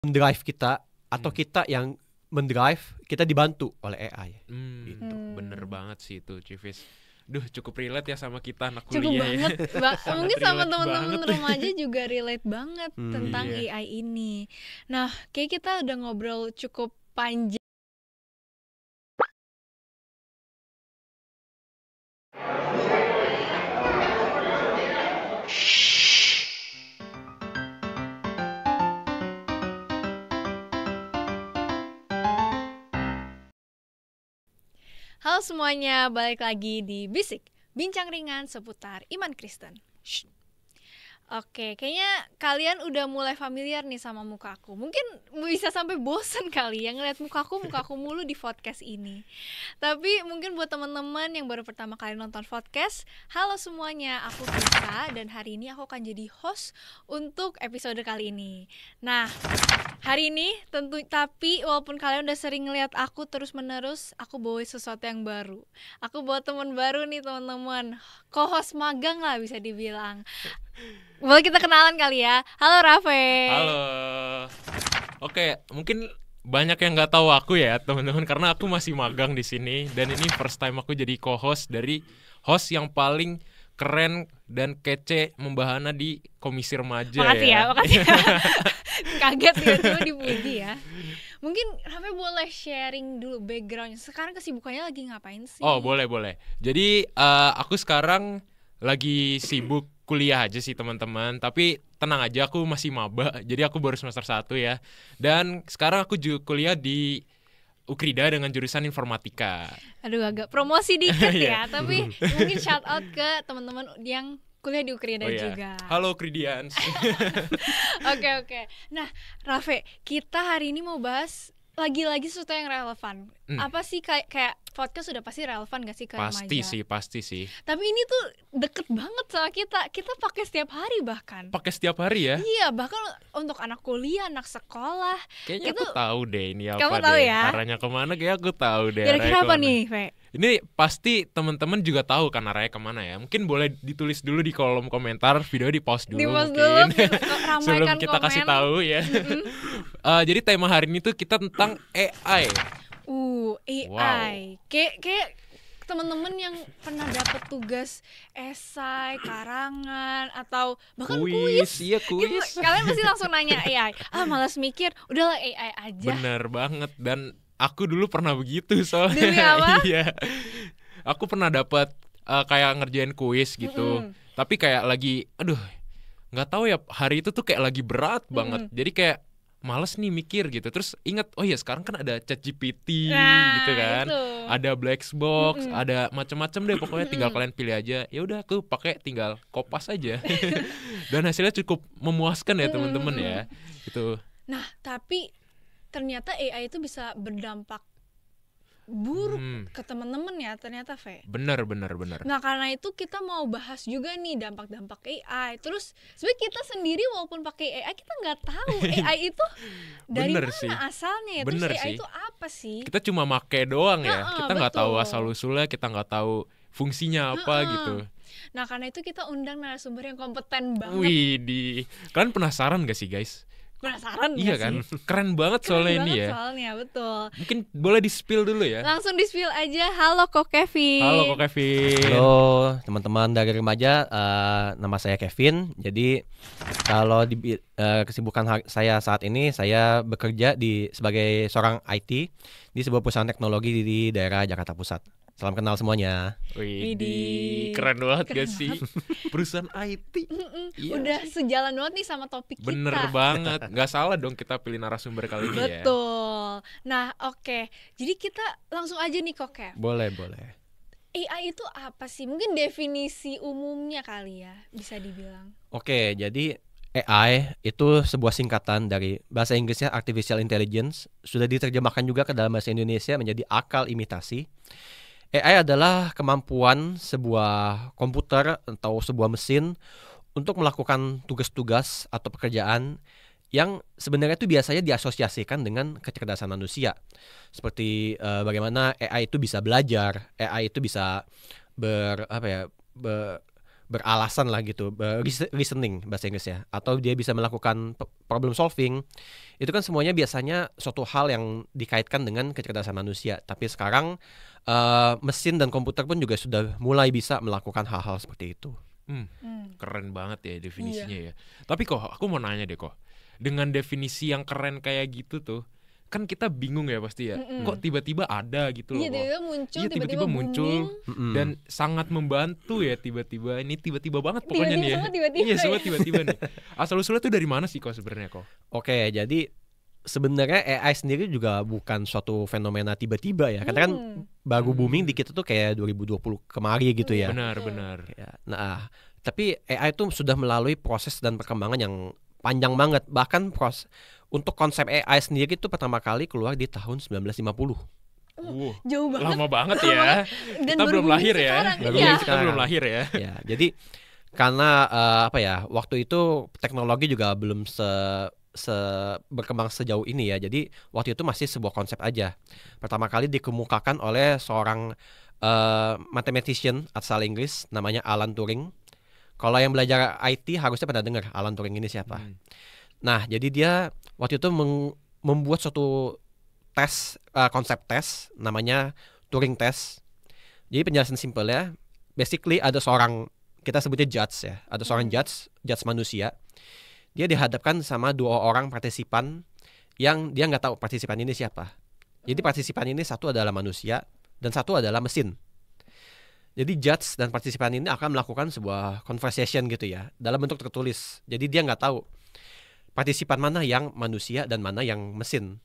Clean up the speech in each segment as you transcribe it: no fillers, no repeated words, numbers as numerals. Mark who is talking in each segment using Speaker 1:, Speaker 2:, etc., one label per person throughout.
Speaker 1: mendrive kita atau kita yang mendrive, kita dibantu oleh AI.
Speaker 2: Gitu. Bener banget sih itu, Civis. Duh, cukup relate ya sama kita anak
Speaker 3: Cukup
Speaker 2: kuliah
Speaker 3: banget.
Speaker 2: ya.
Speaker 3: Mungkin sama
Speaker 2: relate
Speaker 3: teman-teman
Speaker 2: banget.
Speaker 3: remaja juga relate banget tentang
Speaker 2: Iya.
Speaker 3: AI ini. Nah, kayak kita udah ngobrol cukup panjang. Halo semuanya, balik lagi di Bisik, bincang ringan seputar iman Kristen. Oke, kayaknya kalian udah mulai familiar nih sama mukaku. Mungkin bisa sampai bosen kali ya ngeliat mukaku mulu di podcast ini. Tapi mungkin buat teman-teman yang baru pertama kali nonton podcast, halo semuanya, aku Kisa dan hari ini aku akan jadi host untuk episode kali ini. Nah, hari ini tapi walaupun kalian udah sering ngeliat aku terus-menerus, aku bawa sesuatu yang baru. Aku bawa teman baru nih teman-teman, co-host magang lah bisa dibilang. Boleh kita kenalan kali ya. Halo Rafe.
Speaker 2: Halo. Oke, mungkin banyak yang nggak tahu aku ya teman-teman, karena aku masih magang di sini dan ini first time aku jadi co-host dari host yang paling keren dan kece membahana di Komisi Remaja.
Speaker 3: Makasih ya. Kaget tiba-tiba dipuji ya. Mungkin Rafe boleh sharing dulu backgroundnya. Sekarang kesibukannya lagi ngapain sih?
Speaker 2: Oh, boleh. Jadi aku sekarang lagi sibuk kuliah aja sih teman-teman. Tapi tenang aja, aku masih maba. Jadi aku baru semester 1 ya. Dan sekarang aku juga kuliah di Ukrida dengan jurusan informatika.
Speaker 3: Aduh, agak promosi dikit ya. Tapi mungkin shout out ke teman-teman yang kuliah di Ukrida juga.
Speaker 2: Halo Ukridians.
Speaker 3: Oke. Nah, Rafe, kita hari ini mau bahas lagi-lagi sesuatu yang relevan. Apa sih kayak podcast sudah pasti relevan gak sih ke remaja?
Speaker 2: Pasti sih.
Speaker 3: Tapi ini tuh deket banget sama kita. Kita pakai setiap hari bahkan.
Speaker 2: Pakai setiap hari ya?
Speaker 3: Iya, bahkan untuk anak kuliah, anak sekolah.
Speaker 2: Kayaknya aku tahu deh ini apa.
Speaker 3: Kamu tahu ya?
Speaker 2: Arahnya kemana, kayak aku tahu deh.
Speaker 3: Kira-kira apa nih, Fe?
Speaker 2: Ini pasti teman-teman juga tahu kan arahnya kemana ya. Mungkin boleh ditulis dulu di kolom komentar, video di post dulu mungkin. Sebelum kita kasih tahu ya. Jadi tema hari ini tuh kita tentang AI.
Speaker 3: AI.
Speaker 2: Wow.
Speaker 3: Kayak teman-teman yang pernah dapat tugas esai, karangan, atau bahkan kuis.
Speaker 2: Iya, kuis.
Speaker 3: Gitu, kalian pasti langsung nanya AI. Malas mikir, udahlah AI aja.
Speaker 2: Bener banget. Dan aku dulu pernah begitu soalnya.
Speaker 3: Demi apa?
Speaker 2: Iya. Aku pernah dapat kayak ngerjain kuis gitu. Tapi kayak lagi, nggak tahu ya, hari itu tuh kayak lagi berat banget. Jadi kayak males nih mikir gitu. Terus ingat, oh ya sekarang kan ada ChatGPT gitu kan.
Speaker 3: Itu.
Speaker 2: Ada Blackbox, ada macam-macam deh pokoknya, tinggal kalian pilih aja. Ya udah aku pakai tinggal kopas aja. Dan hasilnya cukup memuaskan ya teman-teman ya. Gitu.
Speaker 3: Nah, tapi ternyata AI itu bisa berdampak buruk ke teman-teman ya ternyata, Fe.
Speaker 2: Bener.
Speaker 3: Nah, karena itu kita mau bahas juga nih dampak-dampak AI. Terus sebenarnya kita sendiri walaupun pakai AI, kita nggak tahu AI itu dari
Speaker 2: Bener
Speaker 3: mana
Speaker 2: sih.
Speaker 3: asalnya ya.
Speaker 2: Bener
Speaker 3: Terus AI
Speaker 2: sih.
Speaker 3: itu apa sih?
Speaker 2: Kita cuma make doang ya. Kita nggak tahu
Speaker 3: betul.
Speaker 2: asal-usulnya, kita nggak tahu fungsinya apa gitu.
Speaker 3: Nah, karena itu kita undang narasumber yang kompeten banget.
Speaker 2: Widih. Kalian penasaran gak sih guys?
Speaker 3: Penasaran
Speaker 2: Iya
Speaker 3: gak
Speaker 2: kan?
Speaker 3: sih?
Speaker 2: Keren banget soalnya
Speaker 3: Keren
Speaker 2: ini
Speaker 3: banget
Speaker 2: ya.
Speaker 3: soalnya, betul.
Speaker 2: Mungkin boleh di-spill dulu ya.
Speaker 3: Langsung di-spill aja. Halo Kok Kevin.
Speaker 2: Halo Kok Kevin.
Speaker 1: Halo teman-teman dari remaja, nama saya Kevin. Jadi kalau di kesibukan saya saat ini, saya bekerja sebagai seorang IT di sebuah perusahaan teknologi di daerah Jakarta Pusat. Salam kenal semuanya.
Speaker 2: Widih, keren banget gak sih? Perusahaan IT. Iya.
Speaker 3: Udah sejalan banget nih sama topik
Speaker 2: Bener
Speaker 3: kita.
Speaker 2: banget. Gak salah dong kita pilih narasumber kali ini ya.
Speaker 3: Betul. Nah, oke. Jadi kita langsung aja nih Kok Kev.
Speaker 1: Boleh.
Speaker 3: AI itu apa sih? Mungkin definisi umumnya kali ya bisa dibilang.
Speaker 1: Oke, jadi AI itu sebuah singkatan dari bahasa Inggrisnya Artificial Intelligence, sudah diterjemahkan juga ke dalam bahasa Indonesia menjadi akal imitasi. AI adalah kemampuan sebuah komputer atau sebuah mesin untuk melakukan tugas-tugas atau pekerjaan yang sebenarnya itu biasanya diasosiasikan dengan kecerdasan manusia. Seperti bagaimana AI itu bisa belajar, AI itu bisa beralasan lah gitu, reasoning bahasa Inggris ya, atau dia bisa melakukan problem solving. Itu kan semuanya biasanya suatu hal yang dikaitkan dengan kecerdasan manusia. Tapi sekarang mesin dan komputer pun juga sudah mulai bisa melakukan hal-hal seperti itu.
Speaker 2: Keren banget ya definisinya ya. Tapi kok aku mau nanya deh kok, dengan definisi yang keren kayak gitu tuh, kan kita bingung ya pasti ya. Kok tiba-tiba ada gitu loh.
Speaker 3: Iya,
Speaker 2: kok.
Speaker 3: tiba-tiba muncul,
Speaker 2: Iya, tiba-tiba muncul
Speaker 3: booming.
Speaker 2: dan sangat membantu ya tiba-tiba. Ini tiba-tiba banget pokoknya nih ya.
Speaker 3: Semua tiba-tiba
Speaker 2: Iya, semua
Speaker 3: ya.
Speaker 2: tiba-tiba nih. Asal-usulnya tuh dari mana sih kok sebenarnya kok?
Speaker 1: Oke, jadi sebenarnya AI sendiri juga bukan suatu fenomena tiba-tiba ya. Karena kan baru booming di kita tuh kayak 2020 kemari gitu ya.
Speaker 2: Benar.
Speaker 1: Ya, nah, tapi AI itu sudah melalui proses dan perkembangan yang panjang banget. Bahkan untuk konsep AI sendiri itu pertama kali keluar di tahun 1950.
Speaker 3: Jauh banget.
Speaker 2: Lama banget ya.
Speaker 3: Dan
Speaker 2: Kita
Speaker 3: baru
Speaker 2: belum
Speaker 3: booming
Speaker 2: lahir ya.
Speaker 3: sekarang,
Speaker 1: Baru
Speaker 3: iya.
Speaker 1: booming
Speaker 2: Kita belum lahir ya.
Speaker 1: Ya, jadi karena waktu itu teknologi juga belum berkembang sejauh ini ya. Jadi waktu itu masih sebuah konsep aja. Pertama kali dikemukakan oleh seorang mathematician asal Inggris namanya Alan Turing. Kalau yang belajar IT harusnya pernah dengar Alan Turing ini siapa. Nah, jadi dia waktu itu membuat suatu tes, konsep tes namanya Turing test. Jadi penjelasan simpel ya, basically ada seorang, kita sebutnya judge ya, ada seorang judge manusia. Dia dihadapkan sama dua orang partisipan yang dia nggak tahu partisipan ini siapa. Jadi partisipan ini satu adalah manusia dan satu adalah mesin. Jadi judge dan partisipan ini akan melakukan sebuah conversation gitu ya, dalam bentuk tertulis. Jadi dia nggak tahu partisipan mana yang manusia dan mana yang mesin.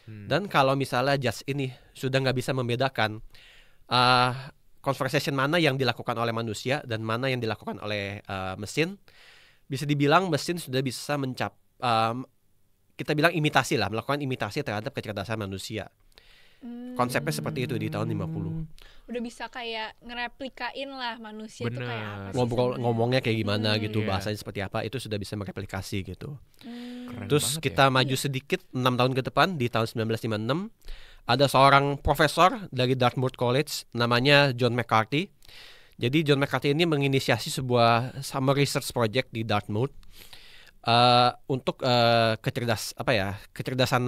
Speaker 1: Dan kalau misalnya judge ini sudah nggak bisa membedakan conversation mana yang dilakukan oleh manusia dan mana yang dilakukan oleh mesin, bisa dibilang mesin sudah bisa kita bilang imitasi lah, melakukan imitasi terhadap kecerdasan manusia. Konsepnya seperti itu di tahun 50.
Speaker 3: Udah bisa kayak ngereplikain lah manusia itu kayak apa sih
Speaker 1: Ngomongnya kayak gimana gitu,
Speaker 2: Iya.
Speaker 1: bahasanya seperti apa, itu sudah bisa mereplikasi gitu.
Speaker 2: Keren
Speaker 1: Terus
Speaker 2: banget
Speaker 1: kita maju sedikit 6 tahun ke depan, di tahun 1956 ada seorang profesor dari Dartmouth College namanya John McCarthy. Jadi John McCarthy ini menginisiasi sebuah summer research project di Dartmouth untuk kecerdasan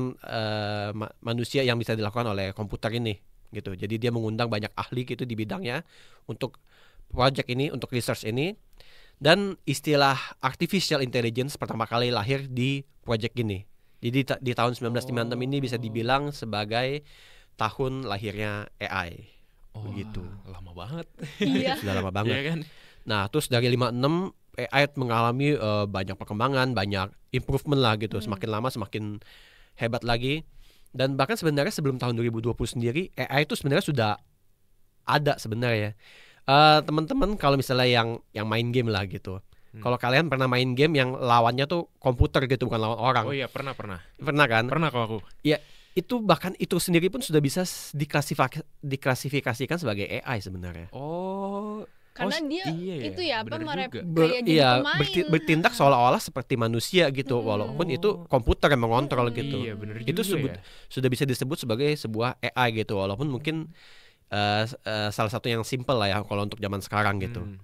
Speaker 1: manusia yang bisa dilakukan oleh komputer ini gitu. Jadi dia mengundang banyak ahli gitu di bidangnya untuk project ini, untuk research ini. Dan istilah artificial intelligence pertama kali lahir di project ini. Jadi di tahun 1956 ini bisa dibilang sebagai tahun lahirnya AI. Begitu.
Speaker 2: Lama banget.
Speaker 3: Iya.
Speaker 1: Sudah lama banget.
Speaker 2: Iya kan?
Speaker 1: Nah, terus dari 56 AI mengalami banyak perkembangan, banyak improvement lah gitu. Semakin lama semakin hebat lagi. Dan bahkan sebenarnya sebelum tahun 2020 sendiri, AI itu sebenarnya sudah ada sebenarnya. Teman-teman kalau misalnya yang main game lah gitu. Kalau kalian pernah main game yang lawannya tuh komputer gitu, bukan lawan orang.
Speaker 2: Oh iya, pernah.
Speaker 1: Pernah kan?
Speaker 2: Pernah kok aku.
Speaker 1: Ya, itu bahkan itu sendiri pun sudah bisa diklasifikasikan sebagai AI sebenarnya.
Speaker 3: Karena dia
Speaker 2: iya ya,
Speaker 3: itu ya apa
Speaker 2: bener juga.
Speaker 3: kayak jadi pemain.
Speaker 1: Bertindak seolah-olah seperti manusia gitu, walaupun itu komputer yang mengontrol gitu.
Speaker 2: Iya, bener
Speaker 1: Itu
Speaker 2: juga ya.
Speaker 1: sudah bisa disebut sebagai sebuah AI gitu, walaupun mungkin salah satu yang simple lah ya kalau untuk zaman sekarang gitu.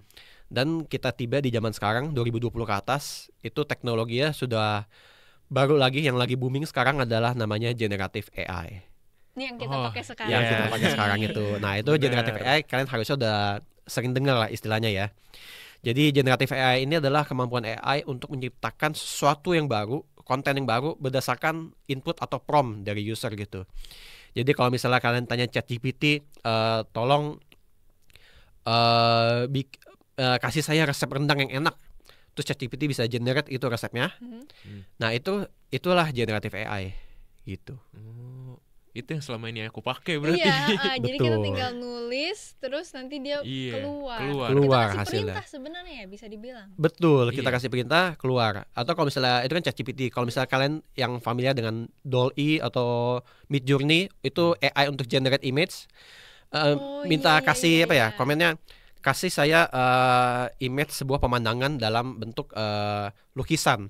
Speaker 1: Dan kita tiba di zaman sekarang 2020 ke atas, itu teknologinya sudah baru lagi, yang lagi booming sekarang adalah namanya generative AI.
Speaker 3: Ini yang kita pakai sekarang.
Speaker 1: Yang kita
Speaker 2: Iya.
Speaker 1: pakai sekarang itu. Nah, itu generative AI kalian harusnya udah sering dengar lah istilahnya ya. Jadi generative AI ini adalah kemampuan AI untuk menciptakan sesuatu yang baru, konten yang baru berdasarkan input atau prompt dari user gitu. Jadi kalau misalnya kalian tanya ChatGPT, tolong kasih saya resep rendang yang enak, terus ChatGPT bisa generate itu resepnya. Nah, itulah generative AI gitu.
Speaker 2: Itu yang selama ini aku pakai berarti.
Speaker 3: Iya, jadi kita
Speaker 1: Betul.
Speaker 3: tinggal nulis terus nanti dia
Speaker 2: Iya,
Speaker 3: keluar.
Speaker 2: keluar.
Speaker 3: Kita
Speaker 1: Keluar
Speaker 3: kasih
Speaker 1: hasilnya.
Speaker 3: perintah sebenarnya ya bisa dibilang.
Speaker 1: Betul, kita
Speaker 2: Iya.
Speaker 1: kasih perintah keluar. Atau kalau misalnya itu kan ChatGPT. Kalau misalnya kalian yang familiar dengan DALL-E atau Midjourney, itu AI untuk generate image. Minta
Speaker 3: iya,
Speaker 1: kasih
Speaker 3: iya.
Speaker 1: komennya, kasih saya image sebuah pemandangan dalam bentuk lukisan,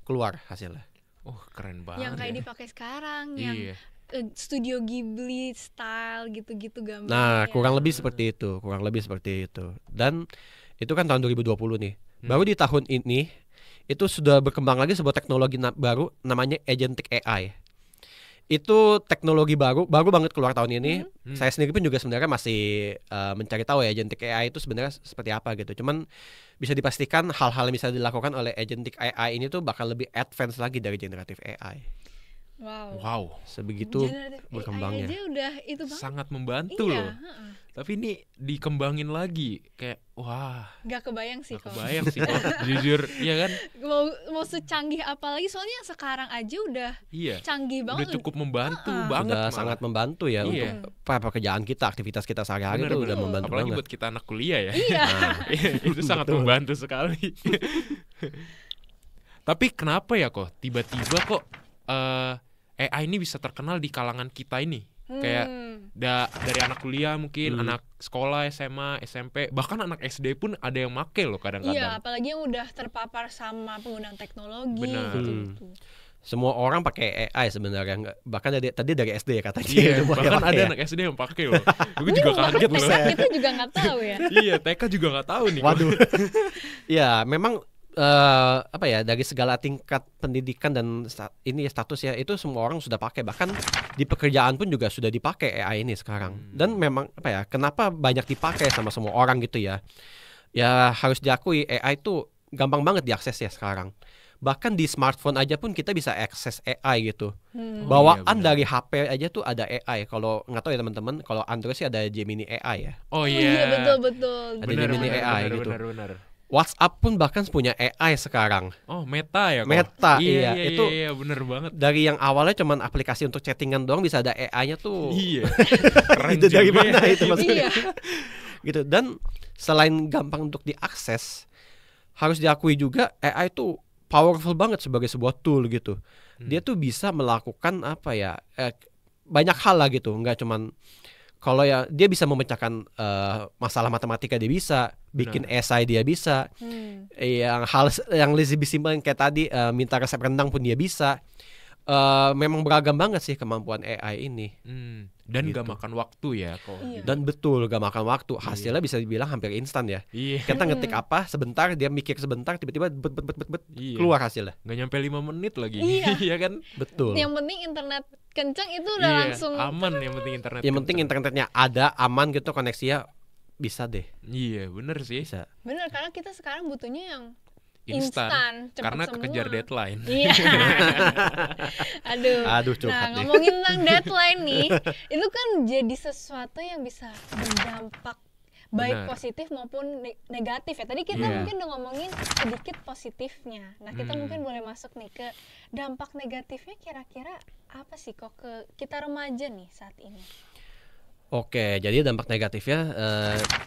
Speaker 1: keluar hasilnya.
Speaker 2: Oh, keren banget.
Speaker 3: Yang kayak
Speaker 2: ya.
Speaker 3: dipakai sekarang,
Speaker 2: Iya.
Speaker 3: yang Studio Ghibli style gitu-gitu gambarnya.
Speaker 1: Nah,
Speaker 3: ya.
Speaker 1: kurang lebih seperti itu, Dan Itu kan tahun 2020 nih. Baru di tahun ini itu sudah berkembang lagi sebuah teknologi baru namanya agentic AI. Itu teknologi baru banget keluar tahun ini. Saya sendiri pun juga sebenarnya masih mencari tahu ya agentic AI itu sebenarnya seperti apa gitu. Cuman bisa dipastikan hal-hal yang bisa dilakukan oleh agentic AI ini tuh bakal lebih advance lagi dari generative AI.
Speaker 2: Wow,
Speaker 1: Sebegitu
Speaker 3: Generative
Speaker 1: berkembangnya.
Speaker 3: AI aja udah itu banget.
Speaker 2: sangat membantu loh.
Speaker 3: Heeh.
Speaker 2: Tapi ini dikembangin lagi, kayak wah,
Speaker 3: Gak kebayang sih
Speaker 2: gak
Speaker 3: kok.
Speaker 2: kebayang sih kok. Jujur, iya kan?
Speaker 3: Mau secanggih apa lagi, soalnya yang sekarang aja udah
Speaker 2: Iya.
Speaker 3: canggih
Speaker 2: Udah
Speaker 3: banget.
Speaker 2: cukup membantu banget.
Speaker 1: Sudah
Speaker 2: malah.
Speaker 1: sangat membantu ya
Speaker 2: Iya.
Speaker 1: untuk pekerjaan kita, aktivitas kita sehari-hari
Speaker 2: Bener,
Speaker 1: itu
Speaker 2: bener.
Speaker 1: udah membantu
Speaker 2: Apalagi
Speaker 1: banget.
Speaker 2: buat kita anak kuliah ya.
Speaker 3: Iya.
Speaker 1: Nah,
Speaker 2: Itu sangat
Speaker 1: Betul.
Speaker 2: membantu sekali. Tapi kenapa ya kok tiba-tiba kok AI ini bisa terkenal di kalangan kita ini? Kayak dari anak kuliah mungkin, anak sekolah, SMA, SMP, bahkan anak SD pun ada yang make loh
Speaker 3: Iya,
Speaker 2: kadang-kadang.
Speaker 3: apalagi yang udah terpapar sama penggunaan teknologi
Speaker 2: Benar.
Speaker 3: gitu.
Speaker 1: semua orang pakai AI sebenarnya, bahkan tadi dari SD ya katanya.
Speaker 2: Iya,
Speaker 1: Semua yang
Speaker 2: bahkan
Speaker 1: pakai
Speaker 2: ada
Speaker 1: ya.
Speaker 2: anak SD yang pakai loh. Gue juga kaget loh.
Speaker 3: Kita juga nggak tahu ya.
Speaker 2: Iya, TK juga nggak tahu nih.
Speaker 1: Waduh. Ya, memang apa ya, dari segala tingkat pendidikan dan ini status ya, itu semua orang sudah pakai, bahkan di pekerjaan pun juga sudah dipakai AI ini sekarang. Dan memang apa ya, kenapa banyak dipakai sama semua orang gitu ya? Ya harus diakui AI itu gampang banget diakses ya sekarang. Bahkan di smartphone aja pun kita bisa akses AI gitu. Bawaan
Speaker 2: iya, benar.
Speaker 1: dari HP aja tuh ada AI. Kalau nggak tahu ya teman-teman, kalau Android sih ada Gemini AI ya.
Speaker 2: Oh
Speaker 3: Iya,
Speaker 2: iya.
Speaker 3: betul.
Speaker 1: Ada Gemini AI gitu.
Speaker 2: Benar.
Speaker 1: WhatsApp pun bahkan punya AI sekarang.
Speaker 2: Oh, Meta ya kok?
Speaker 1: Meta,
Speaker 2: iya,
Speaker 1: iya. Itu
Speaker 2: iya, bener banget.
Speaker 1: dari yang awalnya cuman aplikasi untuk chattingan doang bisa ada AI-nya tuh.
Speaker 2: Iya. Keren
Speaker 1: Itu dari
Speaker 2: juga
Speaker 1: mana
Speaker 2: ya.
Speaker 1: itu maksudnya?
Speaker 3: Iya.
Speaker 1: Gitu. Dan selain gampang untuk diakses, harus diakui juga AI itu powerful banget sebagai sebuah tool gitu. Dia tuh bisa melakukan apa ya? Banyak hal lah gitu, nggak cuman kalau ya dia bisa memecahkan masalah matematika, dia bisa bikin esai, dia bisa yang hal yang lebih simpel yang kayak tadi minta resep rendang pun dia bisa. Memang beragam banget sih kemampuan AI ini.
Speaker 2: Dan
Speaker 1: Gitu.
Speaker 2: gak makan waktu ya kok.
Speaker 3: Iya.
Speaker 1: Dan betul gak makan waktu, hasilnya bisa dibilang hampir instan ya.
Speaker 2: Iya.
Speaker 1: Kita ngetik apa sebentar, dia mikir sebentar, tiba-tiba bet
Speaker 2: Iya.
Speaker 1: keluar hasilnya.
Speaker 2: Gak nyampe 5 menit lagi.
Speaker 3: Iya.
Speaker 2: Iya kan?
Speaker 1: Betul.
Speaker 3: Yang penting internet kenceng itu udah
Speaker 2: Iya,
Speaker 3: langsung.
Speaker 2: aman yang penting internet.
Speaker 1: Yang penting
Speaker 2: kenceng.
Speaker 1: internetnya ada, aman gitu, koneksinya bisa deh.
Speaker 2: Iya, bener sih.
Speaker 1: Bisa.
Speaker 3: Bener, karena kita sekarang butuhnya yang
Speaker 2: Instan.
Speaker 3: instan, cepat
Speaker 2: Karena
Speaker 3: semua.
Speaker 2: kekejar deadline.
Speaker 3: Iya. Aduh.
Speaker 1: Aduh,
Speaker 3: Nah,
Speaker 1: curhat deh.
Speaker 3: ngomongin tentang deadline nih, itu kan jadi sesuatu yang bisa berdampak baik
Speaker 2: Benar.
Speaker 3: positif maupun negatif ya. Tadi kita
Speaker 2: Iya.
Speaker 3: mungkin udah ngomongin sedikit positifnya. Nah, kita mungkin boleh masuk nih ke dampak negatifnya, kira-kira apa sih kok ke kita remaja nih saat ini?
Speaker 1: Oke, jadi dampak negatifnya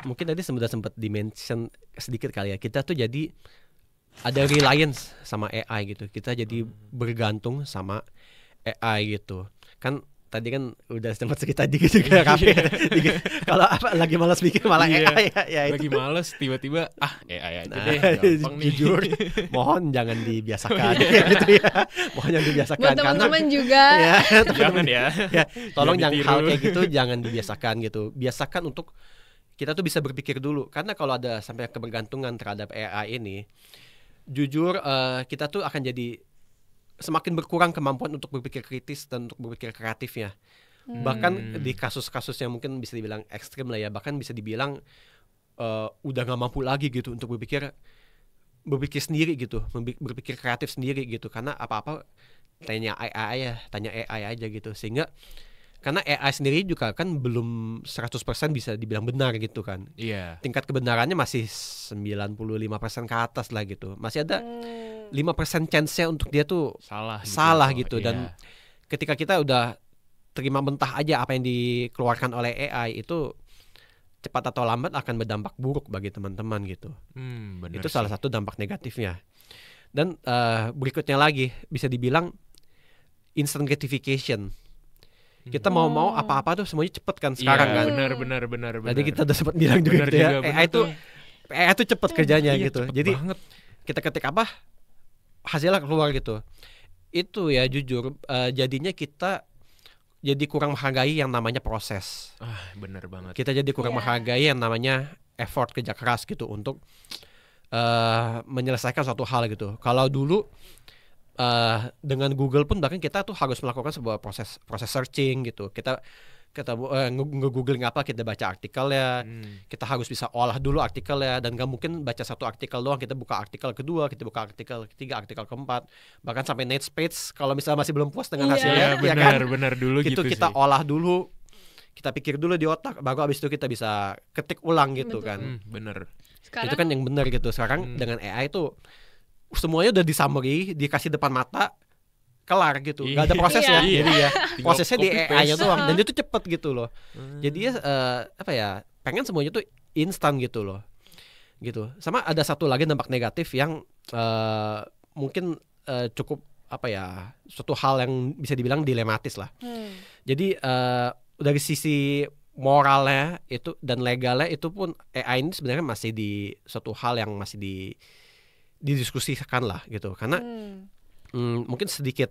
Speaker 1: mungkin tadi sudah sempat dimention sedikit kali ya. Kita tuh jadi ada reliance sama AI gitu. Kita jadi bergantung sama AI gitu. Kan tadi kan udah sempat cerita dikit juga Kafe. Kalau apa lagi malas bikin malah
Speaker 2: Iya.
Speaker 1: AI ya itu.
Speaker 2: Lagi males tiba-tiba AI aja
Speaker 1: Nah,
Speaker 2: deh. Gampang nih.
Speaker 1: jujur, mohon jangan dibiasakan gitu ya. Mohon jangan dibiasakan
Speaker 3: Buat
Speaker 1: karena
Speaker 3: teman-teman juga.
Speaker 1: ya,
Speaker 2: Jangan ya.
Speaker 1: ya, tolong
Speaker 2: Jangan
Speaker 1: yang hal
Speaker 2: ditiru.
Speaker 1: kayak gitu jangan dibiasakan gitu. Biasakan untuk kita tuh bisa berpikir dulu, karena kalau ada sampai kebergantungan terhadap AI ini, jujur kita tuh akan jadi semakin berkurang kemampuan untuk berpikir kritis dan untuk berpikir kreatifnya. Bahkan di kasus-kasus yang mungkin bisa dibilang ekstrim lah ya, bahkan bisa dibilang udah nggak mampu lagi gitu untuk berpikir sendiri gitu, berpikir kreatif sendiri gitu, karena apa-apa tanya AI aja gitu. Sehingga karena AI sendiri juga kan belum 100% bisa dibilang benar gitu kan.
Speaker 2: Iya.
Speaker 1: Tingkat kebenarannya masih 95% ke atas lah gitu. Masih ada 5% chance-nya untuk dia tuh salah gitu. Dan ketika kita udah terima mentah aja apa yang dikeluarkan oleh AI, itu cepat atau lambat akan berdampak buruk bagi teman-teman gitu.
Speaker 2: Bener
Speaker 1: Itu
Speaker 2: sih.
Speaker 1: salah satu dampak negatifnya. Dan berikutnya lagi bisa dibilang instant gratification. Kita mau apa-apa tuh semuanya cepet kan sekarang
Speaker 2: Iya,
Speaker 1: kan.
Speaker 2: benar.
Speaker 1: Tadi kita udah sempat bilang juga
Speaker 2: Bener
Speaker 1: gitu ya.
Speaker 2: juga, bener
Speaker 1: AI
Speaker 2: tuh.
Speaker 1: itu cepet kerjanya
Speaker 2: Iya,
Speaker 1: gitu.
Speaker 2: cepet
Speaker 1: Jadi
Speaker 2: banget.
Speaker 1: kita ketik apa hasilnya keluar gitu. Itu ya jujur jadinya kita jadi kurang menghargai yang namanya proses.
Speaker 2: Bener banget.
Speaker 1: Kita jadi kurang
Speaker 3: Iya.
Speaker 1: menghargai yang namanya effort kerja keras gitu untuk menyelesaikan suatu hal gitu. Kalau dulu dengan Google pun bahkan kita tuh harus melakukan sebuah proses searching gitu. Kita nge-googling apa, kita baca artikelnya, kita harus bisa olah dulu artikelnya, dan gak mungkin baca satu artikel doang, kita buka artikel kedua, kita buka artikel ketiga, artikel keempat, bahkan sampai next page kalau misalnya masih belum puas dengan hasilnya.
Speaker 2: Iya, benar dulu gitu
Speaker 1: kita
Speaker 2: sih.
Speaker 1: olah dulu, kita pikir dulu di otak, baru abis itu kita bisa ketik ulang gitu.
Speaker 3: Betul.
Speaker 1: Kan
Speaker 2: Bener.
Speaker 3: Sekarang
Speaker 1: itu kan yang benar gitu. Sekarang dengan AI itu semuanya udah di summary, dikasih depan mata, kelar gitu, nggak ada prosesnya.
Speaker 3: Iya.
Speaker 1: Jadi ya
Speaker 2: Tinggal
Speaker 1: prosesnya di
Speaker 2: copy
Speaker 1: AI-nya
Speaker 2: paste.
Speaker 1: doang, dan itu cepet gitu loh. Jadi ya pengen semuanya tuh instan gitu loh, gitu. Sama ada satu lagi dampak negatif yang mungkin cukup suatu hal yang bisa dibilang dilematis lah. Jadi dari sisi moralnya itu dan legalnya itu pun AI ini sebenarnya masih di suatu hal yang masih didiskusikan lah gitu, karena mungkin sedikit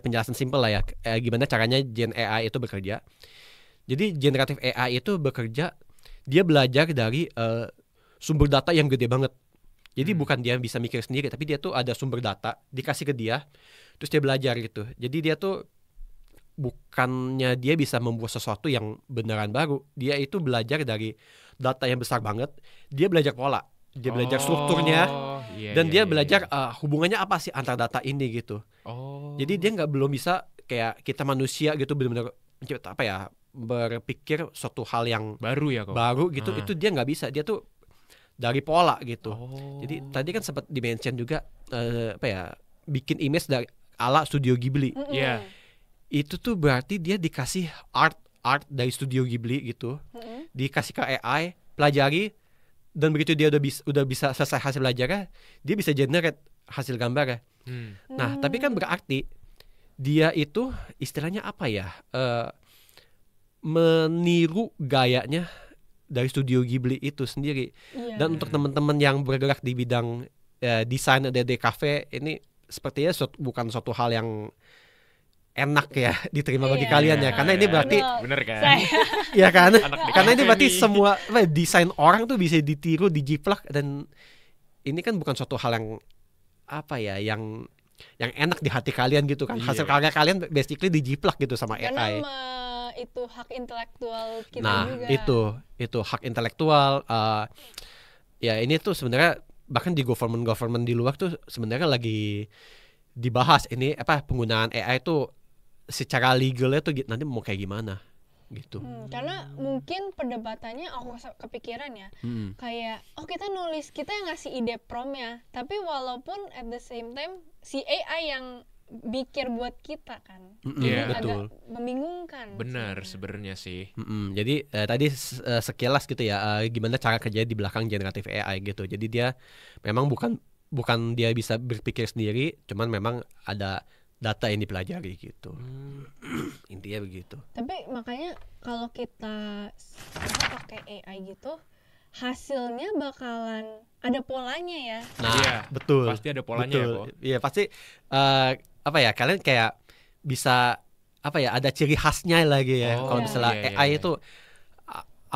Speaker 1: penjelasan simpel lah ya, gimana caranya Gen AI itu bekerja. Jadi generatif AI itu bekerja, dia belajar dari sumber data yang gede banget. Jadi bukan dia bisa mikir sendiri, tapi dia tuh ada sumber data dikasih ke dia, terus dia belajar gitu. Jadi dia tuh bukannya dia bisa membuat sesuatu yang beneran baru, dia itu belajar dari data yang besar banget. Dia belajar pola, dia belajar strukturnya, dan dia belajar hubungannya apa sih antar data ini gitu. Jadi dia belum bisa kayak kita manusia gitu benar-benar berpikir suatu hal yang
Speaker 2: baru ya kok.
Speaker 1: Baru gitu, itu dia nggak bisa. Dia tuh dari pola gitu. Jadi tadi kan sempat di-mention juga bikin image dari ala Studio Ghibli.
Speaker 2: Iya.
Speaker 1: Itu tuh berarti dia dikasih art dari Studio Ghibli gitu, dikasih ke AI, pelajari, dan begitu dia udah bisa selesai hasil belajarnya, dia bisa generate hasil gambarnya. Nah, tapi kan berarti dia itu istilahnya apa ya? Meniru gayanya dari Studio Ghibli itu sendiri. Dan untuk teman-teman yang bergerak di bidang desain DKV ini sepertinya bukan suatu hal yang enak ya diterima bagi kalian ya, karena ini berarti
Speaker 2: bener kan?
Speaker 1: ya kan?
Speaker 2: Anak
Speaker 1: Karena ini
Speaker 2: DKV
Speaker 1: berarti
Speaker 2: nih.
Speaker 1: semua desain orang tuh bisa ditiru, dijiplak, dan ini kan bukan suatu hal yang yang enak di hati kalian gitu kan. Hasil karya kalian basically dijiplak gitu sama AI.
Speaker 3: Karena itu hak intelektual kita
Speaker 1: Nah,
Speaker 3: juga.
Speaker 1: itu hak intelektual. Ya ini tuh sebenarnya bahkan di government di luar tuh sebenarnya lagi dibahas ini penggunaan AI tuh secara legalnya tuh nanti mau kayak gimana gitu.
Speaker 3: Karena mungkin perdebatannya aku kepikiran ya, kayak kita nulis, kita yang ngasih ide promptnya, tapi walaupun at the same time si AI yang pikir buat kita kan.
Speaker 2: Iya.
Speaker 1: Betul.
Speaker 3: Agak membingungkan.
Speaker 2: Benar sebenarnya sih.
Speaker 1: Jadi tadi sekilas gitu ya, gimana cara kerja di belakang generatif AI gitu. Jadi dia memang bukan dia bisa berpikir sendiri, cuman memang ada data yang dipelajari gitu. Intinya begitu.
Speaker 3: Tapi makanya kalau kita pakai AI gitu, hasilnya bakalan ada polanya ya.
Speaker 1: Nah,
Speaker 2: Iya,
Speaker 1: betul.
Speaker 2: pasti ada polanya ya, kok.
Speaker 1: Iya, pasti kalian kayak bisa ada ciri khasnya lagi ya. Kalau misalnya AI itu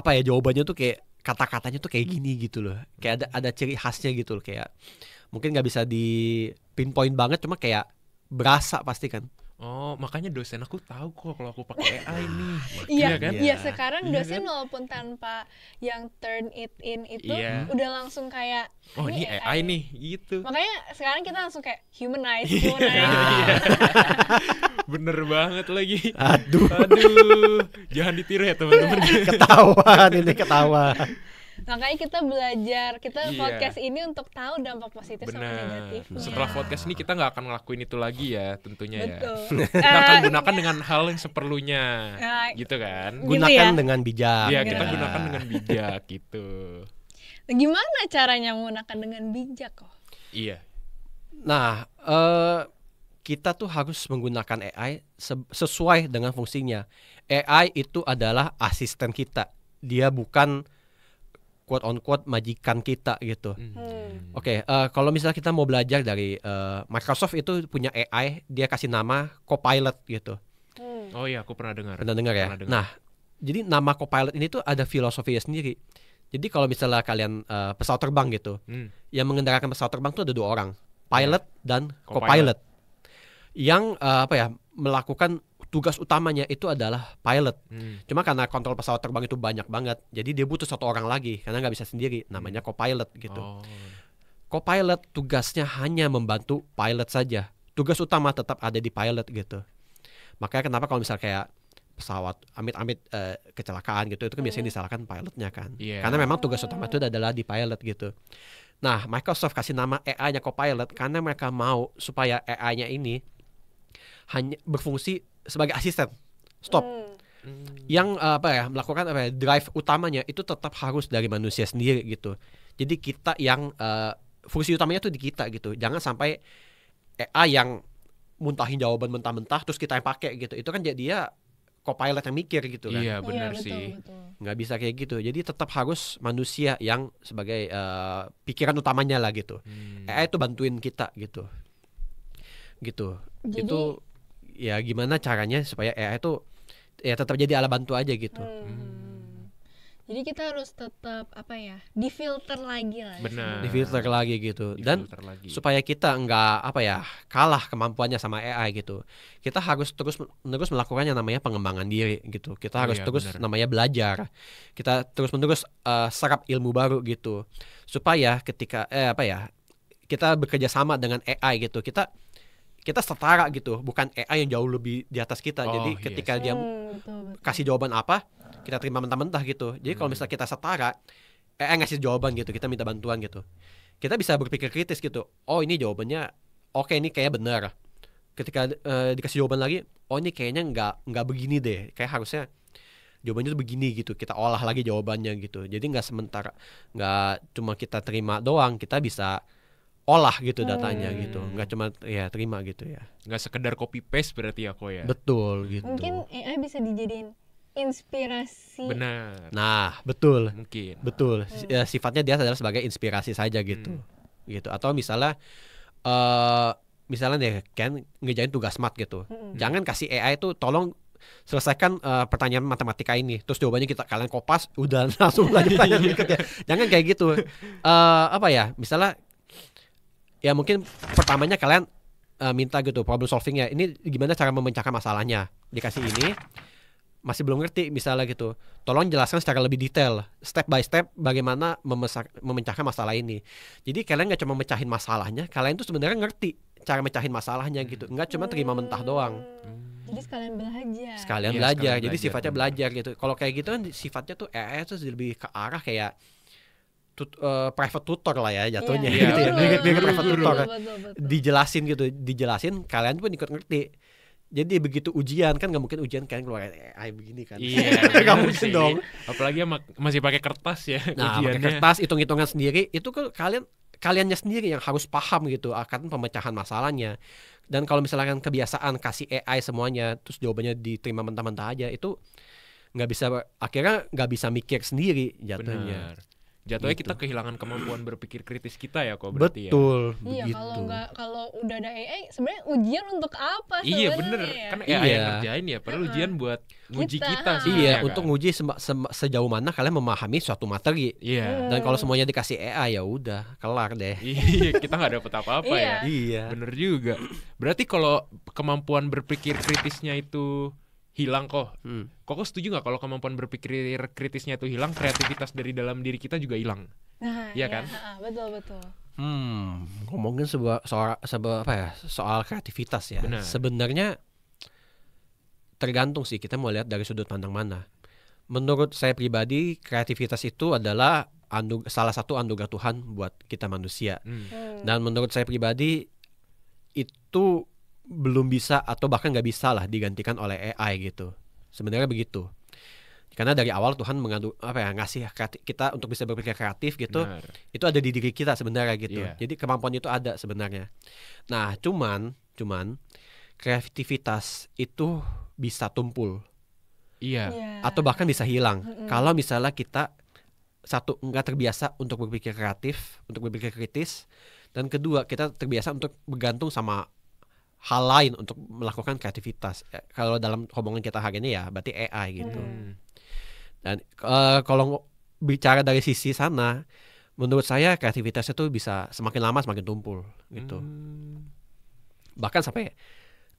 Speaker 1: jawabannya tuh kayak kata-katanya tuh kayak gini gitu loh. Kayak ada ciri khasnya gitu loh, kayak mungkin nggak bisa di pinpoint banget, cuma kayak berasa pasti kan.
Speaker 2: Oh, makanya dosen aku tahu kok kalau aku pakai AI nih.
Speaker 3: Iya
Speaker 2: kan?
Speaker 3: Iya, sekarang
Speaker 2: Iya
Speaker 3: dosen
Speaker 2: kan?
Speaker 3: walaupun tanpa yang turn it in itu
Speaker 2: Iya.
Speaker 3: udah langsung kayak
Speaker 2: Oh, ini AI nih, gitu.
Speaker 3: Makanya sekarang kita langsung kayak humanize.
Speaker 2: Bener banget lagi.
Speaker 1: Aduh,
Speaker 2: Jangan ditiru ya teman-teman.
Speaker 1: ketahuan.
Speaker 3: Makanya kita belajar, kita
Speaker 2: Iya.
Speaker 3: podcast ini untuk tahu dampak positif sama
Speaker 2: Benar.
Speaker 3: negatifnya.
Speaker 2: Setelah podcast ini kita nggak akan ngelakuin itu lagi ya, tentunya
Speaker 3: Betul.
Speaker 2: ya. Kita akan gunakan dengan hal yang seperlunya, gitu kan?
Speaker 3: Gitu
Speaker 1: Gunakan
Speaker 3: ya?
Speaker 1: dengan bijak.
Speaker 2: Iya, kita
Speaker 1: Ya.
Speaker 2: gunakan dengan bijak gitu.
Speaker 3: Gimana caranya menggunakan dengan bijak kok?
Speaker 2: Iya.
Speaker 1: Nah, kita tuh harus menggunakan AI sesuai dengan fungsinya. AI itu adalah asisten kita. Dia bukan quote on quote majikan kita gitu. Oke, kalau misalnya kita mau belajar dari Microsoft itu punya AI, dia kasih nama Copilot gitu.
Speaker 2: Oh iya, aku pernah dengar.
Speaker 1: Pernah dengar ya?
Speaker 2: Pernah dengar.
Speaker 1: Nah, Jadi nama Copilot ini tuh ada filosofinya sendiri. Jadi kalau misalnya kalian pesawat terbang gitu, yang mengendalikan pesawat terbang tuh ada 2 orang, pilot dan co-pilot. Yang melakukan tugas utamanya itu adalah pilot. Cuma karena kontrol pesawat terbang itu banyak banget, jadi dia butuh 1 orang lagi karena nggak bisa sendiri, namanya co-pilot gitu. Co-pilot tugasnya hanya membantu pilot saja. Tugas utama tetap ada di pilot gitu. Makanya kenapa kalau misalnya kayak pesawat amit-amit kecelakaan gitu, itu kan biasanya disalahkan pilotnya kan. Karena memang tugas utama itu adalah di pilot gitu. Nah, Microsoft kasih nama AI-nya Copilot karena mereka mau supaya AI-nya ini hanya berfungsi sebagai asisten. Stop. Yang melakukan drive utamanya itu tetap harus dari manusia sendiri gitu. Jadi kita yang fungsi utamanya tuh di kita gitu. Jangan sampai AI yang muntahin jawaban mentah-mentah terus kita yang pakai gitu. Itu kan jadi dia Copilot yang mikir gitu kan.
Speaker 2: Iya benar sih.
Speaker 1: Nggak bisa kayak gitu. Jadi tetap harus manusia yang sebagai pikiran utamanya lah gitu. AI itu bantuin kita gitu. Jadi, itu ya gimana caranya supaya AI itu ya tetap jadi alat bantu aja gitu.
Speaker 3: Jadi kita harus tetap difilter lagi lah.
Speaker 2: Benar.
Speaker 1: Difilter lagi gitu. Dan supaya kita nggak kalah kemampuannya sama AI gitu. Kita harus terus melakukan yang namanya pengembangan diri gitu. Kita harus terus namanya belajar. Kita terus menerus serap ilmu baru gitu. Supaya ketika kita bekerja sama dengan AI gitu. Kita setara gitu, bukan AI yang jauh lebih di atas kita. Jadi ketika dia kasih jawaban apa, kita terima mentah-mentah gitu. Jadi kalau misalnya kita setara, AI ngasih jawaban gitu, kita minta bantuan gitu, kita bisa berpikir kritis gitu. Oh ini jawabannya, oke ini kayaknya benar. Ketika dikasih jawaban lagi, oh ini kayaknya nggak begini deh. Kayak harusnya jawabannya tuh begini gitu. Kita olah lagi jawabannya gitu. Jadi nggak cuma kita terima doang, kita bisa olah gitu datanya gitu, nggak cuma terima gitu ya.
Speaker 2: Nggak sekedar copy paste berarti ya kok ya.
Speaker 1: Betul gitu.
Speaker 3: Mungkin AI bisa dijadiin inspirasi.
Speaker 2: Benar.
Speaker 1: Nah betul.
Speaker 2: Mungkin.
Speaker 1: Betul. Sifatnya dia adalah sebagai inspirasi saja gitu. Gitu. Atau misalnya deh kan ngerjain tugas mat gitu. Jangan kasih AI itu tolong selesaikan pertanyaan matematika ini. Terus jawabannya kalian kopas, udah langsung lanjut pertanyaan berikutnya. Jangan kayak gitu. Misalnya ya mungkin pertamanya kalian minta gitu problem solvingnya, ini gimana cara memecahkan masalahnya, dikasih ini masih belum ngerti misalnya gitu, tolong jelaskan secara lebih detail step by step bagaimana memecahkan masalah ini. Jadi kalian nggak cuma mecahin masalahnya, kalian tuh sebenarnya ngerti cara mecahin masalahnya gitu, nggak cuma terima mentah doang.
Speaker 3: Jadi sekalian belajar.
Speaker 1: Sekalian belajar. Jadi sifatnya belajar gitu. Kalau kayak gitu kan sifatnya tuh AI tuh lebih ke arah kayak private tutor lah ya jatuhnya gitu ya. Mirip private tutor. Dijelasin kalian pun ikut ngerti. Jadi begitu ujian kan nggak mungkin ujian kalian keluar AI begini kan.
Speaker 2: Iya.
Speaker 1: Nggak mungkin dong.
Speaker 2: Apalagi masih pakai kertas ya.
Speaker 1: Nah, pakai kertas, hitung-hitungan sendiri itu kan kaliannya sendiri yang harus paham gitu akan pemecahan masalahnya. Dan kalau misalkan kebiasaan kasih AI semuanya terus jawabannya diterima mentah-mentah aja, itu akhirnya nggak bisa mikir sendiri jatuhnya.
Speaker 2: Benar. Jatuhnya kita kehilangan kemampuan berpikir kritis kita ya kok berarti.
Speaker 1: Betul,
Speaker 3: ya. Iya, kalau udah ada AI sebenarnya ujian untuk apa sebenarnya?
Speaker 2: Iya bener ya? Kan AI yang ngerjain ya, padahal ujian buat nguji kita sih.
Speaker 1: Iya, untuk nguji sejauh mana kalian memahami suatu materi.
Speaker 2: Iya.
Speaker 1: Dan kalau semuanya dikasih AI ya udah kelar deh.
Speaker 2: Iya, kita nggak dapet apa-apa ya.
Speaker 1: Iya.
Speaker 2: Bener juga. Berarti kalau kemampuan berpikir kritisnya itu hilang kok. Kok setuju nggak kalau kemampuan berpikir kritisnya itu hilang, kreativitas dari dalam diri kita juga hilang?
Speaker 3: Nah,
Speaker 2: iya kan?
Speaker 3: Betul.
Speaker 1: Ngomongin soal kreativitas ya.
Speaker 2: Benar.
Speaker 1: Sebenarnya tergantung sih kita mau lihat dari sudut pandang mana. Menurut saya pribadi, kreativitas itu adalah salah satu anugerah Tuhan buat kita manusia. Dan menurut saya pribadi itu belum bisa atau bahkan nggak bisa lah digantikan oleh AI gitu. Sebenarnya begitu. Karena dari awal Tuhan ngasih kita untuk bisa berpikir kreatif gitu. Benar. Itu ada di diri kita sebenarnya gitu. Yeah. Jadi kemampuan itu ada sebenarnya. Nah, cuman kreativitas itu bisa tumpul.
Speaker 2: Iya.
Speaker 1: Atau bahkan bisa hilang. Kalau misalnya kita satu nggak terbiasa untuk berpikir kreatif, untuk berpikir kritis, dan kedua kita terbiasa untuk bergantung sama hal lain untuk melakukan kreativitas. Kalau dalam hubungan kita hari ini ya berarti AI gitu. Dan kalau bicara dari sisi sana, menurut saya kreativitasnya tuh bisa semakin lama semakin tumpul gitu. Bahkan sampai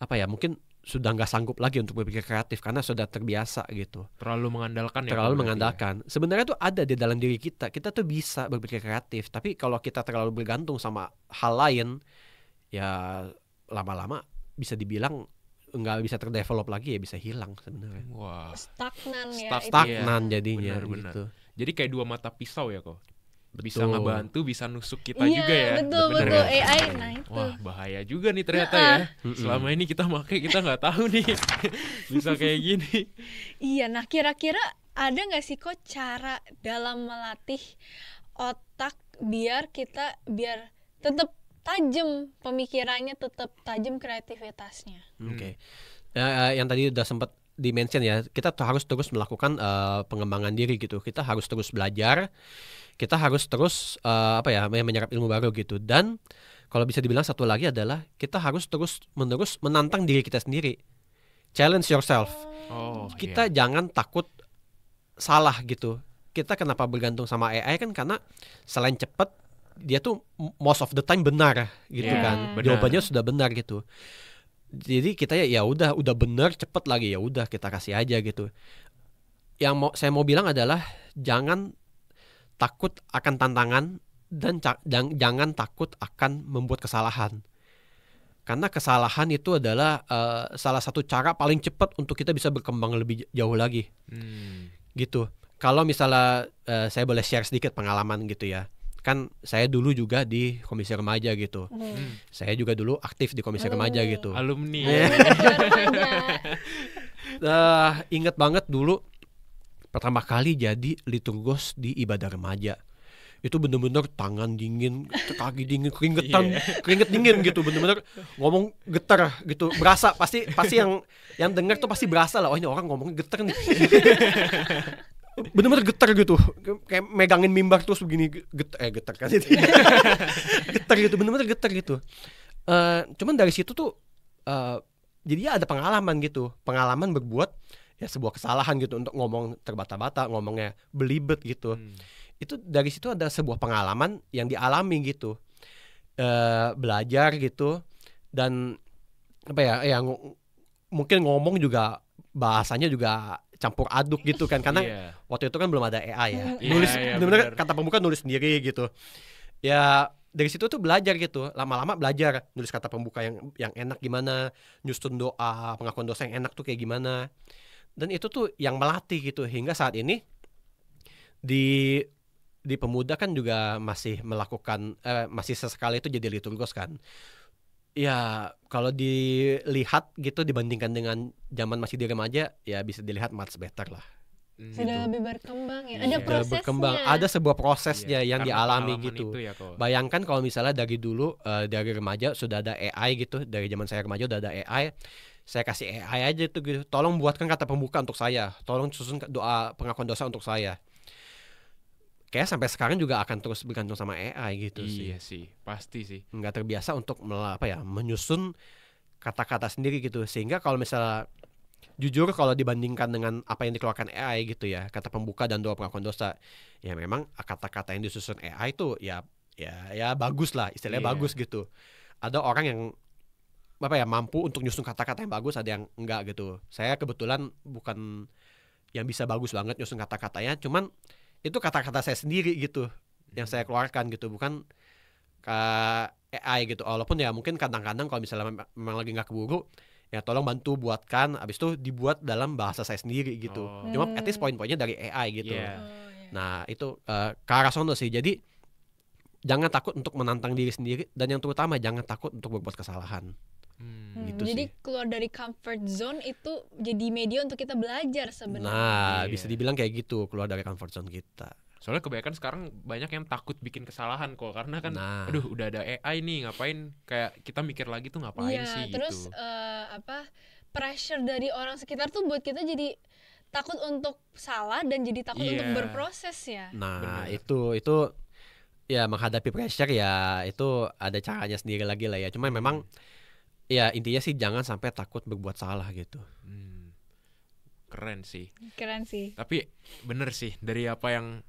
Speaker 1: apa ya, mungkin sudah nggak sanggup lagi untuk berpikir kreatif karena sudah terbiasa gitu.
Speaker 2: Terlalu mengandalkan ya.
Speaker 1: Terlalu
Speaker 2: berarti
Speaker 1: mengandalkan. Sebenarnya tuh ada di dalam diri kita. Kita tuh bisa berpikir kreatif, tapi kalau kita terlalu bergantung sama hal lain, ya lama-lama bisa dibilang nggak bisa terdevelop lagi, ya bisa hilang sebenarnya.
Speaker 2: ya. Wah.
Speaker 3: Stagnan ya.
Speaker 2: Stuck.
Speaker 3: itu.
Speaker 1: Stagnan jadinya
Speaker 2: Benar-benar.
Speaker 1: gitu.
Speaker 2: Jadi kayak dua mata pisau ya kok. Bisa
Speaker 1: Betul.
Speaker 2: ngebantu, bisa nusuk kita
Speaker 3: Iya,
Speaker 2: juga ya.
Speaker 3: betul
Speaker 2: Bener
Speaker 3: betul
Speaker 2: ya?
Speaker 3: AI. Nah itu.
Speaker 2: Wah, bahaya juga nih ternyata ya. Selama ini kita pakai, kita nggak tahu nih bisa kayak gini.
Speaker 3: Iya, nah kira-kira ada nggak sih kok cara dalam melatih otak biar tetap tajam pemikirannya, tetap tajam kreativitasnya?
Speaker 1: Oke. Yang tadi udah sempat di-mention ya, kita harus terus melakukan pengembangan diri gitu. Kita harus terus belajar. Kita harus terus menyerap ilmu baru gitu. Dan kalau bisa dibilang satu lagi adalah kita harus terus-menerus menantang diri kita sendiri. Challenge yourself.
Speaker 2: Oh,
Speaker 1: Kita jangan takut salah gitu. Kita kenapa bergantung sama AI kan karena selain cepat, dia tuh most of the time benar gitu
Speaker 2: Iya,
Speaker 1: kan.
Speaker 2: benar.
Speaker 1: Jawabannya sudah benar gitu. Jadi kita ya udah benar, cepet lagi, ya udah kita kasih aja gitu. Yang saya mau bilang adalah jangan takut akan tantangan dan jangan takut akan membuat kesalahan. Karena kesalahan itu adalah salah satu cara paling cepat untuk kita bisa berkembang lebih jauh lagi. Gitu. Kalau misalnya saya boleh share sedikit pengalaman gitu ya. Kan saya dulu juga di komisi remaja gitu. Saya juga dulu aktif di komisi remaja gitu.
Speaker 2: Alumni.
Speaker 1: Ingat banget dulu pertama kali jadi liturgos di ibadah remaja. Itu bener-bener tangan dingin, kaki dingin, keringet dingin gitu, bener-bener ngomong getar gitu, berasa pasti yang denger tuh pasti berasa lah, oh ini orang ngomongnya getar nih. Bener-bener getar gitu, kayak megangin mimbar terus begini, getar kan itu. Getar gitu, bener-bener getar gitu. Cuman dari situ tuh jadi ada pengalaman berbuat ya sebuah kesalahan gitu, untuk ngomong terbata-bata, ngomongnya belibet gitu. Itu dari situ ada sebuah pengalaman yang dialami gitu, belajar gitu, dan mungkin ngomong juga bahasanya juga campur aduk gitu kan, karena waktu itu kan belum ada AI ya, nulis benar-benar kata pembuka nulis sendiri gitu ya. Dari situ tuh belajar gitu, lama-lama belajar nulis kata pembuka yang enak gimana, nyusun doa pengakuan dosa yang enak tuh kayak gimana. Dan itu tuh yang melatih gitu, hingga saat ini di pemuda kan juga masih melakukan masih sesekali itu jadi liturgos kan. Ya kalau dilihat gitu dibandingkan dengan zaman masih di remaja, ya bisa dilihat much better lah.
Speaker 3: Sudah lebih berkembang ya. Ada
Speaker 1: Sudah
Speaker 3: prosesnya.
Speaker 1: berkembang, ada sebuah prosesnya yang
Speaker 2: karena
Speaker 1: dialami
Speaker 2: pengalaman
Speaker 1: gitu.
Speaker 2: itu ya, kok.
Speaker 1: Bayangkan kalau misalnya dari dulu dari remaja sudah ada AI gitu, dari zaman saya remaja udah ada AI. Saya kasih AI aja tuh gitu, tolong buatkan kata pembuka untuk saya, tolong susun doa pengakuan dosa untuk saya. Kayak sampai sekarang juga akan terus bergantung sama AI gitu sih.
Speaker 2: Iya sih, pasti sih.
Speaker 1: Nggak terbiasa untuk menyusun kata-kata sendiri gitu. Sehingga kalau misalnya jujur kalau dibandingkan dengan apa yang dikeluarkan AI gitu ya, kata pembuka dan doa pengakuan dosa, ya memang kata-kata yang disusun AI itu ya bagus lah, istilahnya bagus gitu. Ada orang yang mampu untuk nyusun kata-kata yang bagus, ada yang enggak gitu. Saya kebetulan bukan yang bisa bagus banget nyusun kata-katanya, cuman itu kata-kata saya sendiri gitu yang saya keluarkan gitu, bukan ke AI gitu. Walaupun ya mungkin kadang-kadang kalau misalnya memang lagi nggak keburu, ya tolong bantu buatkan, abis itu dibuat dalam bahasa saya sendiri gitu. Cuma at least poin-poinnya dari AI gitu. Nah itu ke arah sono sih. Jadi jangan takut untuk menantang diri sendiri, dan yang terutama jangan takut untuk berbuat kesalahan. Gitu
Speaker 3: jadi
Speaker 1: sih.
Speaker 3: keluar dari comfort zone itu jadi media untuk kita belajar sebenarnya.
Speaker 1: Nah bisa dibilang kayak gitu, keluar dari comfort zone kita.
Speaker 2: Soalnya kebanyakan sekarang banyak yang takut bikin kesalahan kok, karena kan aduh udah ada AI nih, ngapain kayak kita mikir lagi tuh ngapain sih
Speaker 3: terus,
Speaker 2: gitu.
Speaker 3: Pressure dari orang sekitar tuh buat kita jadi takut untuk salah dan jadi takut untuk berproses ya.
Speaker 1: Nah itu ya menghadapi pressure ya itu ada caranya sendiri lagi lah ya. Cuma memang ya intinya sih jangan sampai takut berbuat salah gitu.
Speaker 2: keren sih.
Speaker 3: Keren sih.
Speaker 2: Tapi bener sih dari apa yang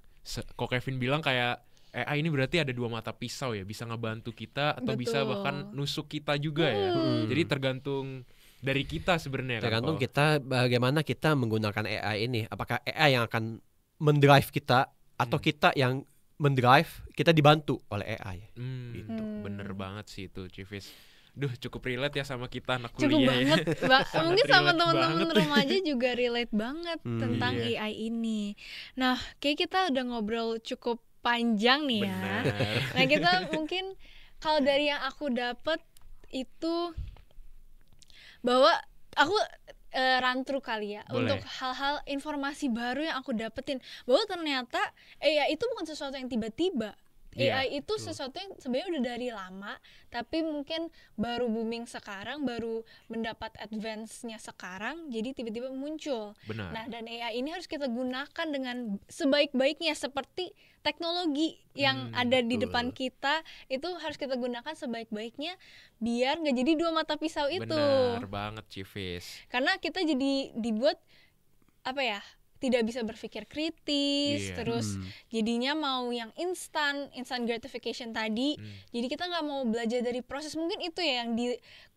Speaker 2: Ko Kevin bilang, kayak AI ini berarti ada dua mata pisau ya, bisa ngebantu kita atau bisa
Speaker 3: Betul.
Speaker 2: bahkan nusuk kita juga ya. Jadi tergantung dari kita sebenarnya kan.
Speaker 1: Tergantung
Speaker 2: Ko.
Speaker 1: kita bagaimana kita menggunakan AI ini. Apakah AI yang akan mendrive kita atau kita yang mendrive, kita dibantu oleh AI.
Speaker 2: Gitu. Bener banget sih itu, Civis. Duh, cukup relate ya sama kita anak
Speaker 3: Cukup
Speaker 2: kuliah
Speaker 3: banget.
Speaker 2: ya.
Speaker 3: Mungkin sama
Speaker 2: relate
Speaker 3: teman-teman
Speaker 2: banget.
Speaker 3: remaja juga relate banget tentang
Speaker 2: Iya.
Speaker 3: AI ini. Nah, kayak kita udah ngobrol cukup panjang nih ya.
Speaker 2: Benar.
Speaker 3: Nah, kita mungkin kalau dari yang aku dapet itu bahwa aku run through kali ya.
Speaker 2: Boleh.
Speaker 3: Untuk hal-hal informasi baru yang aku dapetin, bahwa ternyata AI itu bukan sesuatu yang tiba-tiba.
Speaker 2: Iya,
Speaker 3: AI itu sesuatu yang sebenarnya udah dari lama, tapi mungkin baru booming sekarang, baru mendapat advance-nya sekarang, jadi tiba-tiba muncul.
Speaker 2: Benar.
Speaker 3: Nah, dan AI ini harus kita gunakan dengan sebaik-baiknya, seperti teknologi yang ada di
Speaker 1: betul.
Speaker 3: depan kita itu harus kita gunakan sebaik-baiknya biar nggak jadi dua mata pisau itu.
Speaker 2: Benar banget, Civis.
Speaker 3: Karena kita jadi dibuat apa ya? Tidak bisa berpikir kritis,
Speaker 2: Iya.
Speaker 3: terus jadinya mau yang instant gratification tadi. Jadi kita nggak mau belajar dari proses. Mungkin itu ya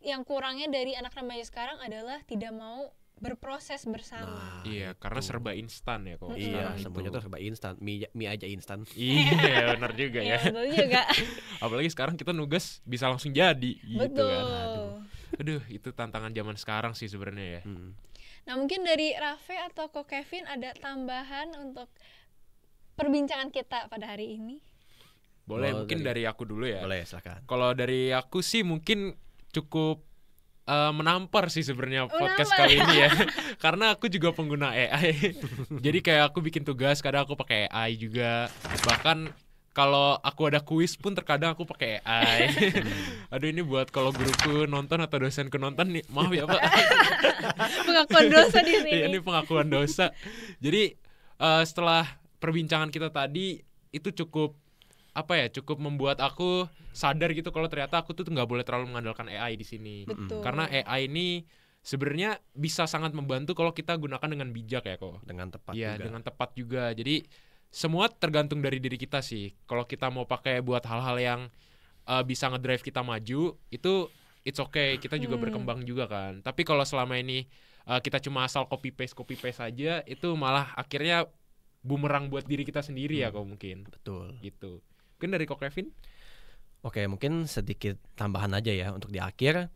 Speaker 3: yang kurangnya dari anak remaja sekarang adalah tidak mau berproses bersama.
Speaker 2: Iya, karena serba instan ya kok.
Speaker 1: Iya,
Speaker 2: sekarang
Speaker 1: semuanya
Speaker 2: itu.
Speaker 1: tuh serba instan. Mie aja instan.
Speaker 2: Iya, benar juga
Speaker 3: Ya,
Speaker 2: ya.
Speaker 3: betul juga.
Speaker 2: Apalagi sekarang kita nugas bisa langsung jadi gitu
Speaker 3: Betul.
Speaker 2: kan. Aduh, itu tantangan zaman sekarang sih sebenarnya ya.
Speaker 3: Nah, mungkin dari Raffe atau Ko Kevin ada tambahan untuk perbincangan kita pada hari ini?
Speaker 2: Boleh,
Speaker 1: Oh,
Speaker 2: mungkin dari aku dulu ya.
Speaker 1: Boleh, silakan.
Speaker 2: Kalau dari aku sih mungkin cukup menampar sih sebenarnya podcast
Speaker 3: Menampar.
Speaker 2: kali ini ya. Karena aku juga pengguna AI. Jadi kayak aku bikin tugas kadang aku pakai AI juga. Bahkan kalau aku ada kuis pun terkadang aku pakai AI. Aduh, ini buat kalau guruku nonton atau dosenku nonton nih, maaf ya Pak.
Speaker 3: Pengakuan dosa di sini.
Speaker 2: Iya, ini pengakuan dosa. Jadi setelah perbincangan kita tadi itu cukup cukup membuat aku sadar gitu kalau ternyata aku tuh nggak boleh terlalu mengandalkan AI di sini.
Speaker 3: Betul.
Speaker 2: Karena AI ini sebenarnya bisa sangat membantu kalau kita gunakan dengan bijak ya kok.
Speaker 1: Dengan tepat
Speaker 2: Iya,
Speaker 1: juga.
Speaker 2: dengan tepat juga. Jadi semua tergantung dari diri kita sih. Kalau kita mau pakai buat hal-hal yang bisa ngedrive kita maju, itu it's okay, kita juga berkembang juga kan. Tapi kalau selama ini kita cuma asal copy paste aja, itu malah akhirnya bumerang buat diri kita sendiri ya kok mungkin.
Speaker 1: Betul.
Speaker 2: Gitu. Mungkin dari Ko Kevin?
Speaker 1: Oke, mungkin sedikit tambahan aja ya untuk di akhir.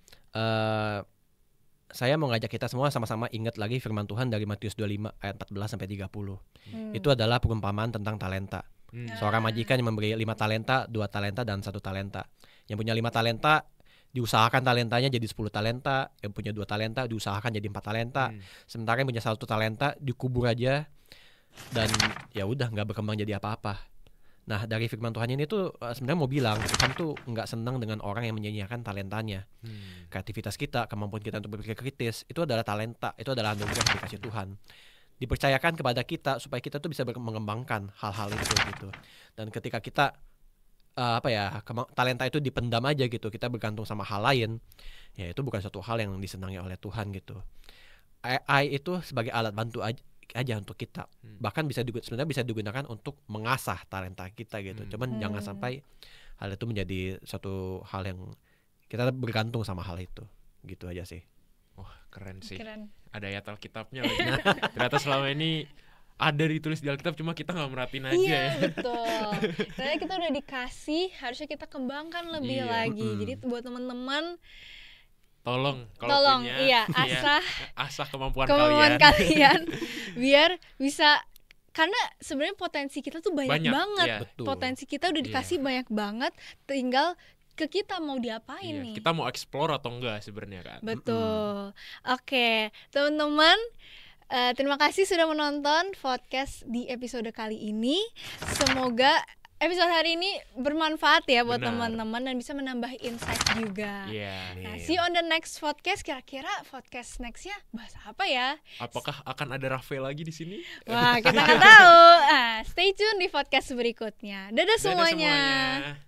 Speaker 1: Saya mau ngajak kita semua sama-sama ingat lagi firman Tuhan dari Matius 25 ayat 14 sampai 30. Itu adalah perumpamaan tentang talenta. Seorang majikan yang memberi 5 talenta, 2 talenta dan 1 talenta. Yang punya 5 talenta diusahakan talentanya jadi 10 talenta, yang punya 2 talenta diusahakan jadi 4 talenta. Sementara yang punya 1 talenta dikubur aja dan ya udah nggak berkembang jadi apa-apa. Nah, dari firman Tuhan ini tuh sebenarnya mau bilang Tuhan tuh nggak senang dengan orang yang menyia-nyiakan talentanya. Kreativitas kita, kemampuan kita untuk berpikir kritis, itu adalah talenta, itu adalah anugerah yang dikasih Tuhan. Dipercayakan kepada kita supaya kita tuh bisa mengembangkan hal-hal itu gitu. Dan ketika kita talenta itu dipendam aja gitu, kita bergantung sama hal lain, ya itu bukan suatu hal yang disenangi oleh Tuhan gitu. AI itu sebagai alat bantu aja untuk kita, bahkan sebenarnya bisa digunakan untuk mengasah talenta kita gitu. Cuman jangan sampai hal itu menjadi suatu hal yang kita bergantung sama hal itu, gitu aja sih.
Speaker 2: Wah, keren sih.
Speaker 3: Keren.
Speaker 2: Ada ayat Alkitabnya lagi. Ternyata selama ini ada ditulis di Alkitab, cuma kita nggak merhatiin aja
Speaker 3: Iya,
Speaker 2: ya.
Speaker 3: betul. Ternyata kita udah dikasih, harusnya kita kembangkan lebih
Speaker 2: Iya.
Speaker 3: lagi. Jadi buat teman-teman,
Speaker 2: Tolong kalau punya,
Speaker 3: iya,
Speaker 2: asah kemampuan
Speaker 3: kemampuan
Speaker 2: kalian.
Speaker 3: kalian biar bisa, karena sebenarnya potensi kita tuh banyak banget.
Speaker 2: iya.
Speaker 1: Betul.
Speaker 3: Potensi kita udah dikasih banyak banget, tinggal ke kita mau diapain
Speaker 2: Iya,
Speaker 3: nih.
Speaker 2: kita mau explore atau enggak sebenarnya kan.
Speaker 3: Betul. Oke, teman-teman, terima kasih sudah menonton podcast di episode kali ini. Semoga episode hari ini bermanfaat ya buat
Speaker 2: Benar.
Speaker 3: teman-teman dan bisa menambah insight juga.
Speaker 2: Iya.
Speaker 3: Nah, see you on the next podcast. Kira-kira podcast nextnya bahas apa ya?
Speaker 2: Apakah akan ada Raffe lagi di sini?
Speaker 3: Wah, kita nggak tahu. Stay tune di podcast berikutnya. Dadah
Speaker 2: Dadah
Speaker 3: semuanya.
Speaker 2: semuanya.